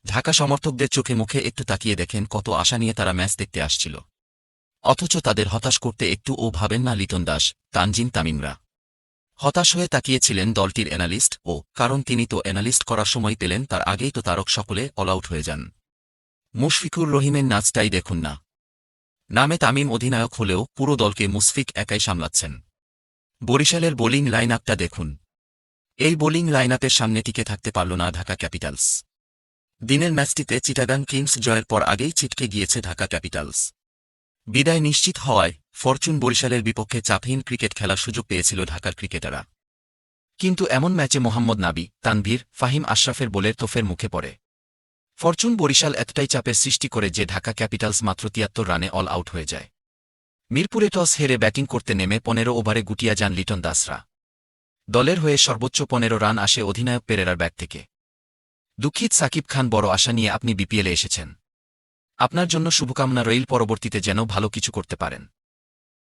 ঢাকা সমর্থকদের চোখে মুখে একটু তাকিয়ে দেখেন কত আশা নিয়ে তারা ম্যাচ দেখতে আসছিল। অথচ তাদের হতাশ করতে একটুও ভাবেন না লিটন দাস, তানজিম তামিমরা। হতাশ হয়ে তাকিয়েছিলেন দলটির অ্যানালিস্ট কারণ তিনি তো অ্যানালিস্ট করার সময় পেলেন তার আগেই তো তারক সকলে অল আউট হয়ে যান। মুশফিকুর রহিমের নাচটাই দেখুন না। নামে তামিম অধিনায়ক হলেও পুরো দলকে মুশফিক একাই সামলাচ্ছেন। বরিশালের বোলিং লাইন আপটা দেখুন। এই বোলিং লাইন আপের সামনে টিকে থাকতে পারল না ঢাকা ক্যাপিটালস। দিনের ম্যাচটিতে চিটাগাং কিংস জয়ের পর আগেই ছিটকে গিয়েছে ঢাকা ক্যাপিটালস। বিদায় নিশ্চিত হওয়ায় ফরচুন বরিশালের বিপক্ষে চাপহীন ক্রিকেট খেলার সুযোগ পেয়েছিল ঢাকার ক্রিকেটাররা। কিন্তু এমন ম্যাচে মোহাম্মদ নাবি, তানভীর, ফাহিম আশরাফের বোলের তোফের মুখে পড়ে। ফরচুন বরিশাল এতটাই চাপের সৃষ্টি করে যে ঢাকা ক্যাপিটালস মাত্র ৭৩ রানে অল আউট হয়ে যায়। মিরপুরে টস হেরে ব্যাটিং করতে নেমে ১৫ ওভারে গুটিয়ে যান লিটন দাসরা। দলের হয়ে সর্বোচ্চ ১৫ রান আসে অধিনায়ক পেরেরার ব্যাট থেকে। দুঃখিত সাকিব খান, বড় আশা নিয়ে আপনি বিপিএলে এসেছেন। আপনার জন্য শুভকামনা রইল, পরবর্তীতে যেন ভালো কিছু করতে পারেন।